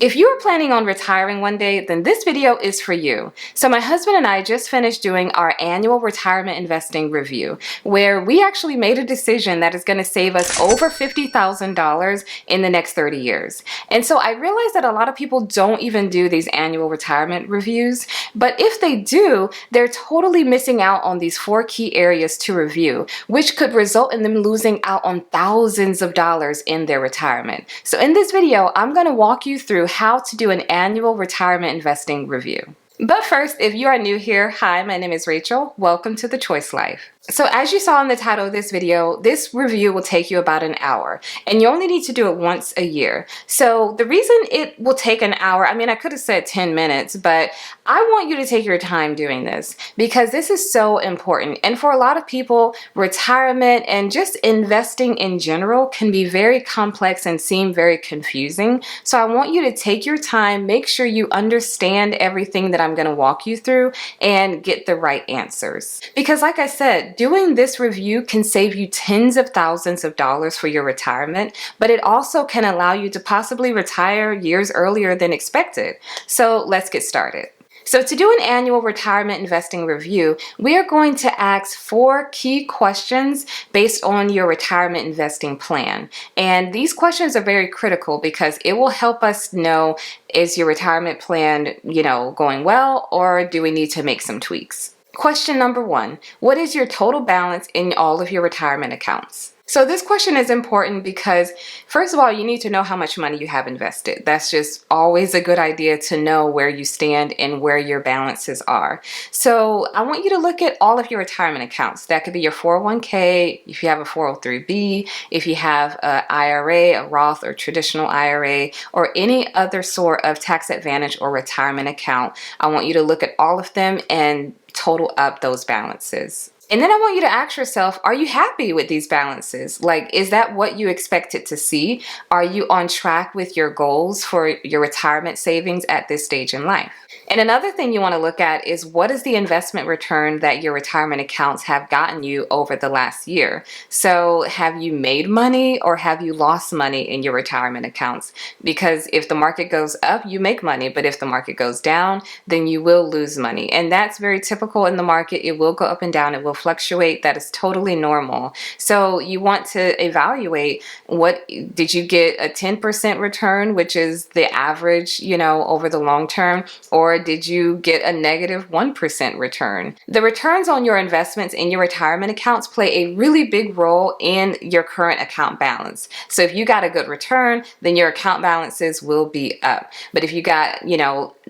If you are planning on retiring one day, then this video is for you. So my husband and I just finished doing our annual retirement investing review, where we actually made a decision that is going to save us over $50,000 in the next 30 years. And so I realized that a lot of people don't even do these annual retirement reviews, but if they do, they're totally missing out on these 4 key areas to review, which could result in them losing out on thousands of dollars in their retirement. So in this video, I'm going to walk you through how to do an annual retirement investing review. But first, if you are new here, hi, my name is Rachel. Welcome to The Choice Life. So as you saw in the title of this video, this review will take you about an hour, and you only need to do it once a year. So the reason it will take an hour, I mean, I could have said 10 minutes, but I want you to take your time doing this because this is so important. And for a lot of people, retirement and just investing in general can be very complex and seem very confusing. So I want you to take your time, make sure you understand everything that I'm going to walk you through and get the right answers. Because like I said, doing this review can save you tens of thousands of dollars for your retirement, but it also can allow you to possibly retire years earlier than expected. So let's get started. So to do an annual retirement investing review, we are going to ask 4 key questions based on your retirement investing plan. And these questions are very critical because it will help us know, is your retirement plan, going well, or do we need to make some tweaks? Question number 1, what is your total balance in all of your retirement accounts? So this question is important because, first of all, you need to know how much money you have invested. That's just always a good idea to know where you stand and where your balances are. So I want you to look at all of your retirement accounts. That could be your 401k, if you have a 403b, if you have an IRA, a Roth or traditional IRA, or any other sort of tax advantage or retirement account. I want you to look at all of them and total up those balances. And then I want you to ask yourself, are you happy with these balances? Like, is that what you expected to see? Are you on track with your goals for your retirement savings at this stage in life? And another thing you want to look at is, what is the investment return that your retirement accounts have gotten you over the last year? So have you made money or have you lost money in your retirement accounts? Because if the market goes up, you make money, but if the market goes down, then you will lose money. And that's very typical in the market. It will go up and down. It will fluctuate. That is totally normal. So you want to evaluate, what did you get a 10% return, which is the average, over the long term, or did you get a negative 1% return? The returns on your investments in your retirement accounts play a really big role in your current account balance. So if you got a good return, then your account balances will be up. But if you got,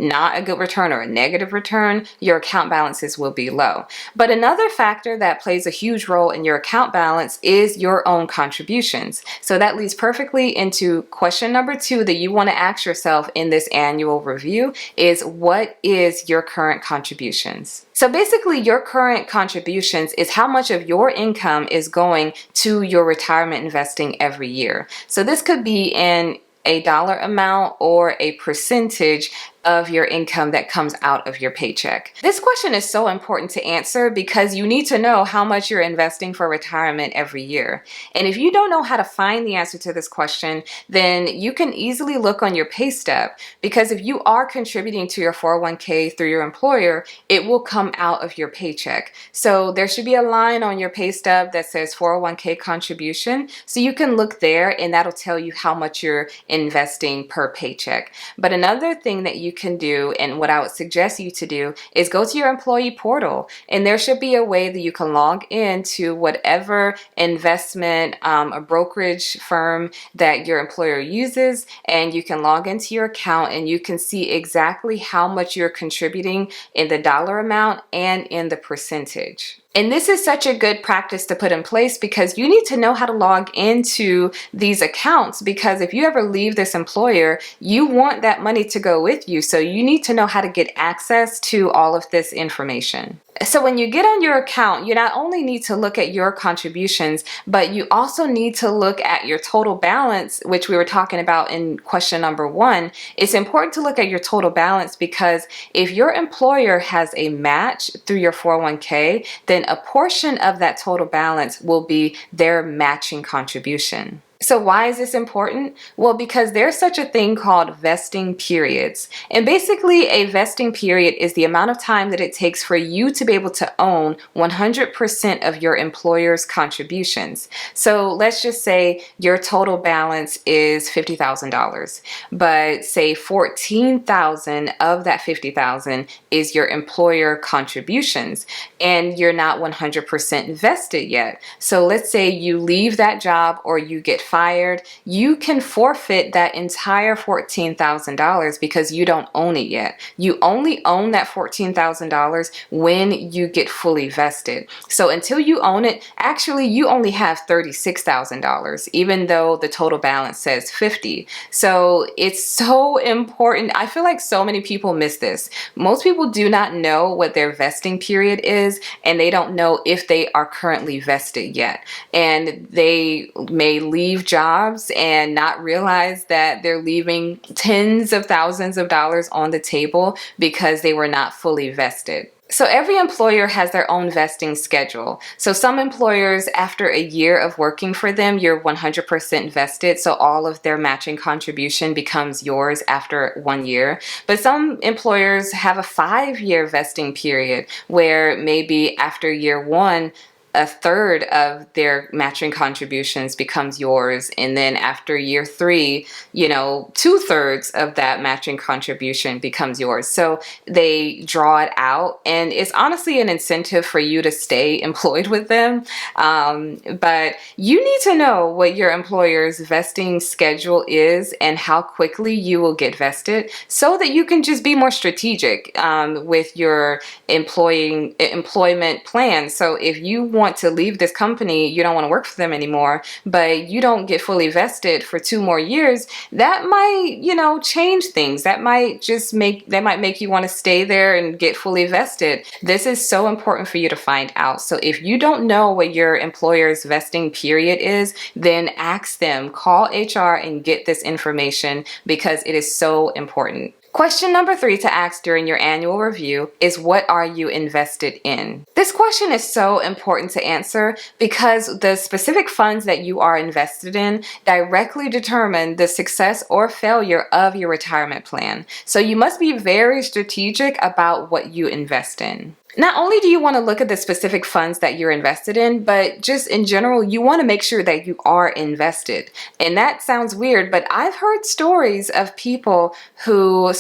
not a good return or a negative return, your account balances will be low. But another factor that plays a huge role in your account balance is your own contributions. So that leads perfectly into question number 2 that you want to ask yourself in this annual review is, what is your current contributions? So basically, your current contributions is how much of your income is going to your retirement investing every year. So this could be in a dollar amount or a percentage of your income that comes out of your paycheck. This question is so important to answer because you need to know how much you're investing for retirement every year. And if you don't know how to find the answer to this question, then you can easily look on your pay stub, because if you are contributing to your 401k through your employer, it will come out of your paycheck. So there should be a line on your pay stub that says 401k contribution. So you can look there and that'll tell you how much you're investing per paycheck. But another thing that you can do, and what I would suggest you to do, is go to your employee portal, and there should be a way that you can log into whatever investment a brokerage firm that your employer uses, and you can log into your account and you can see exactly how much you're contributing in the dollar amount and in the percentage. And this is such a good practice to put in place because you need to know how to log into these accounts, because if you ever leave this employer, you want that money to go with you. So you need to know how to get access to all of this information. So when you get on your account, you not only need to look at your contributions, but you also need to look at your total balance, which we were talking about in question number 1. It's important to look at your total balance because if your employer has a match through your 401k, then a portion of that total balance will be their matching contribution. So why is this important? Well, because there's such a thing called vesting periods. And basically a vesting period is the amount of time that it takes for you to be able to own 100% of your employer's contributions. So let's just say your total balance is $50,000, but say 14,000 of that 50,000 is your employer contributions, and you're not 100% vested yet. So let's say you leave that job or you get fired, you can forfeit that entire $14,000 because you don't own it yet. You only own that $14,000 when you get fully vested. So until you own it, actually you only have $36,000, even though the total balance says 50. So it's so important. I feel like so many people miss this. Most people do not know what their vesting period is, and they don't know if they are currently vested yet. And they may leave jobs and not realize that they're leaving tens of thousands of dollars on the table because they were not fully vested. So every employer has their own vesting schedule. So some employers, after a year of working for them, you're 100% vested. So all of their matching contribution becomes yours after 1 year. But some employers have a 5-year vesting period where maybe after year 1, a third of their matching contributions becomes yours. And then after year 3, 2/3 of that matching contribution becomes yours. So they draw it out, and it's honestly an incentive for you to stay employed with them. But you need to know what your employer's vesting schedule is and how quickly you will get vested so that you can just be more strategic with your employment plan. So if you want to leave this company, you don't want to work for them anymore, but you don't get fully vested for 2 more years, that might, change things. That might make you want to stay there and get fully vested. This is so important for you to find out. So if you don't know what your employer's vesting period is, then ask them, call HR and get this information because it is so important. Question number 3 to ask during your annual review is, what are you invested in? This question is so important to answer because the specific funds that you are invested in directly determine the success or failure of your retirement plan. So you must be very strategic about what you invest in. Not only do you want to look at the specific funds that you're invested in, but just in general, you want to make sure that you are invested. And that sounds weird, but I've heard stories of people who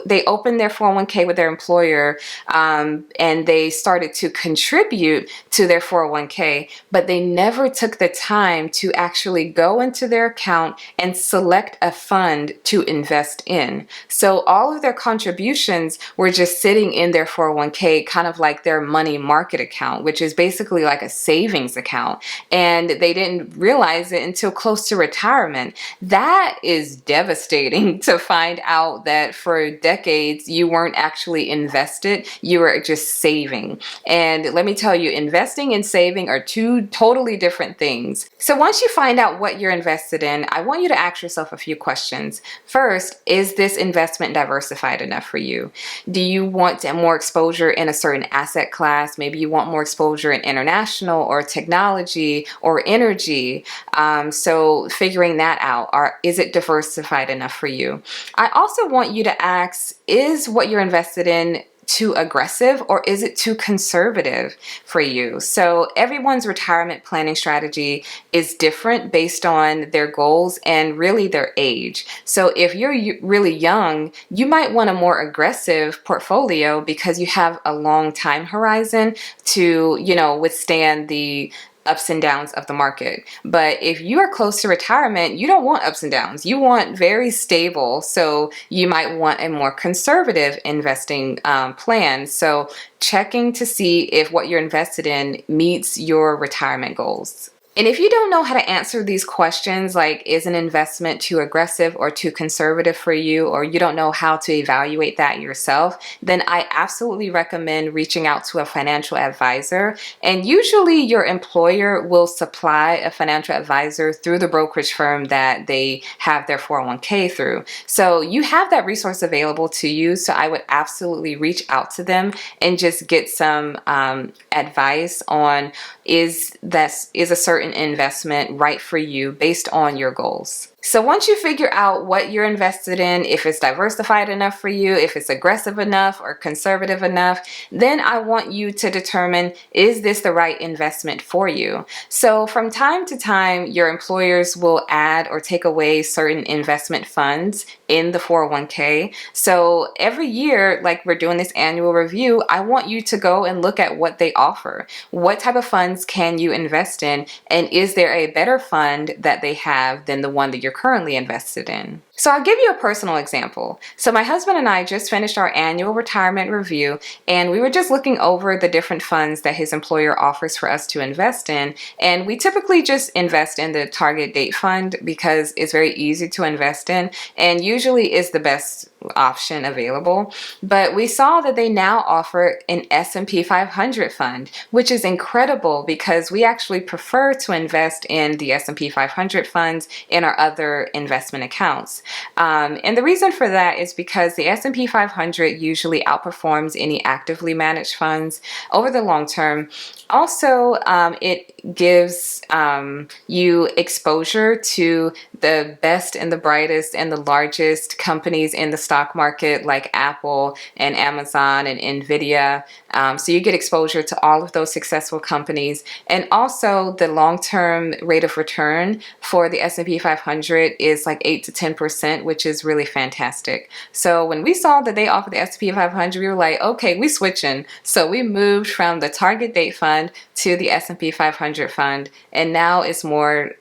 they opened their 401k with their employer, and they started to contribute to their 401k, but they never took the time to actually go into their account and select a fund to invest in. So all of their contributions were just sitting in their 401k, kind of like their money market account, which is basically like a savings account. And they didn't realize it until close to retirement. That is devastating to find out that for decades you weren't actually invested, you were just saving. And let me tell you, investing and saving are 2 totally different things. So once you find out what you're invested in, I want you to ask yourself a few questions. First, is this investment diversified enough for you? Do you want more exposure in a certain asset class? Maybe you want more exposure in international or technology or energy. So figuring that out, is it diversified enough for you? I also want you to ask, is what you're invested in too aggressive or is it too conservative for you? So everyone's retirement planning strategy is different based on their goals and really their age. So if you're really young, you might want a more aggressive portfolio because you have a long time horizon to, withstand the ups and downs of the market. But if you are close to retirement, you don't want ups and downs. You want very stable. So you might want a more conservative investing plan. So checking to see if what you're invested in meets your retirement goals. And if you don't know how to answer these questions, like is an investment too aggressive or too conservative for you, or you don't know how to evaluate that yourself, then I absolutely recommend reaching out to a financial advisor. And usually your employer will supply a financial advisor through the brokerage firm that they have their 401k through. So you have that resource available to you. So I would absolutely reach out to them and just get some advice on is a certain certain investment right for you based on your goals. So once you figure out what you're invested in, if it's diversified enough for you, if it's aggressive enough or conservative enough, then I want you to determine, is this the right investment for you? So from time to time, your employers will add or take away certain investment funds in the 401k. So every year, like we're doing this annual review, I want you to go and look at what they offer. What type of funds can you invest in? And is there a better fund that they have than the one that you're currently invested in? So I'll give you a personal example. So my husband and I just finished our annual retirement review, and we were just looking over the different funds that his employer offers for us to invest in. And we typically just invest in the target date fund because it's very easy to invest in and usually is the best option available. But we saw that they now offer an S&P 500 fund, which is incredible because we actually prefer to invest in the S&P 500 funds in our other investment accounts. And the reason for that is because the S&P 500 usually outperforms any actively managed funds over the long term. Also, it gives you exposure to the best and the brightest and the largest companies in the stock market like Apple and Amazon and Nvidia. So you get exposure to all of those successful companies. And also the long-term rate of return for the S&P 500 is like 8 to 10%, which is really fantastic. So when we saw that they offered the S&P 500, we were like, okay, we switching. So we moved from the target date fund to the S&P 500 fund, and now it's more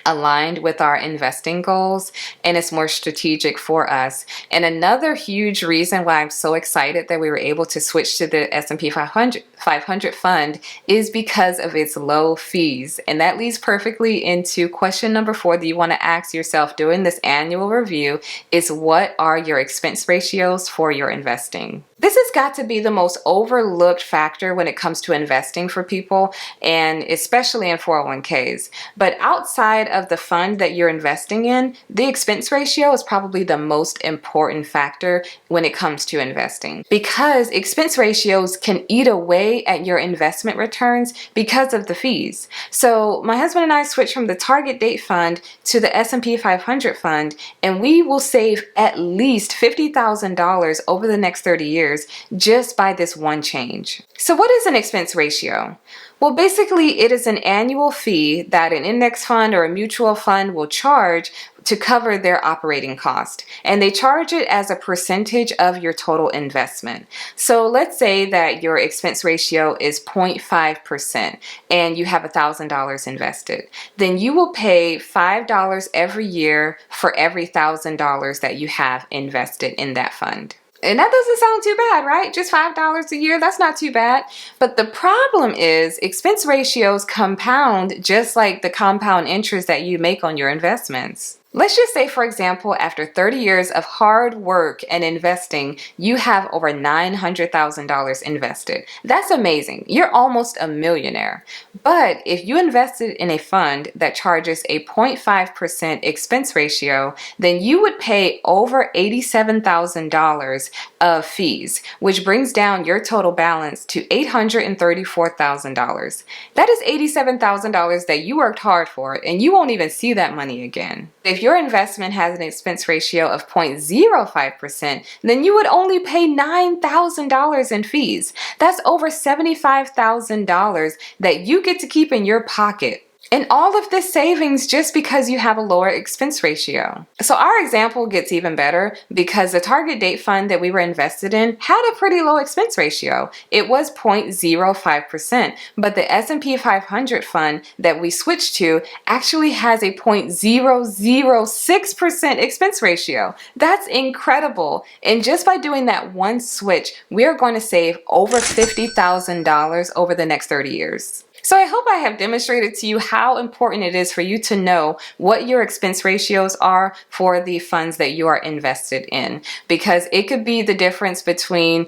aligned with our investing goals, and it's more strategic for us. And another huge reason why I'm so excited that we were able to switch to the S&P 500 fund is because of its low fees. And that leads perfectly into question number 4 that you want to ask yourself during this annual review is, what are your expense ratios for your investing? This has got to be the most overlooked factor when it comes to investing for people, and especially in 401ks. But outside of the fund that you're investing in, the expense ratio is probably the most important factor when it comes to investing, because expense ratios can eat away at your investment returns because of the fees. So my husband and I switched from the target date fund to the S&P 500 fund, and we will save at least $50,000 over the next 30 years just by this one change. So what is an expense ratio? Well, basically it is an annual fee that an index fund or a mutual fund will charge to cover their operating cost. And they charge it as a percentage of your total investment. So let's say that your expense ratio is 0.5% and you have $1,000 invested. Then you will pay $5 every year for every $1,000 that you have invested in that fund. And that doesn't sound too bad, right? Just $5 a year, that's not too bad. But the problem is expense ratios compound just like the compound interest that you make on your investments. Let's just say, for example, after 30 years of hard work and investing, you have over $900,000 invested. That's amazing. You're almost a millionaire. But if you invested in a fund that charges a 0.5% expense ratio, then you would pay over $87,000 of fees, which brings down your total balance to $834,000. That is $87,000 that you worked hard for, and you won't even see that money again. If your investment has an expense ratio of 0.05%, then you would only pay $9,000 in fees. That's over $75,000 that you get to keep in your pocket. And all of this savings just because you have a lower expense ratio. So our example gets even better because the target date fund that we were invested in had a pretty low expense ratio. It was 0.05%, but the S&P 500 fund that we switched to actually has a 0.006% expense ratio. That's incredible. And just by doing that one switch, we are going to save over $50,000 over the next 30 years. So I hope I have demonstrated to you how important it is for you to know what your expense ratios are for the funds that you are invested in, because it could be the difference between,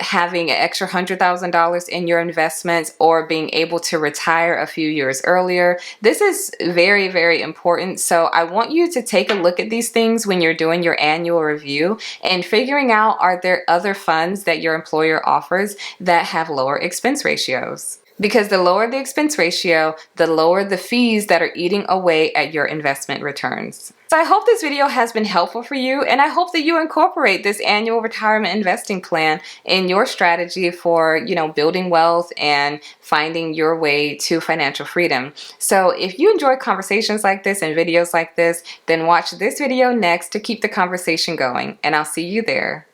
having an extra $100,000 in your investments or being able to retire a few years earlier. This is very, very important. So I want you to take a look at these things when you're doing your annual review and figuring out, are there other funds that your employer offers that have lower expense ratios? Because the lower the expense ratio, the lower the fees that are eating away at your investment returns. So I hope this video has been helpful for you, and I hope that you incorporate this annual retirement investing plan in your strategy for, building wealth and finding your way to financial freedom. So if you enjoy conversations like this and videos like this, then watch this video next to keep the conversation going, and I'll see you there.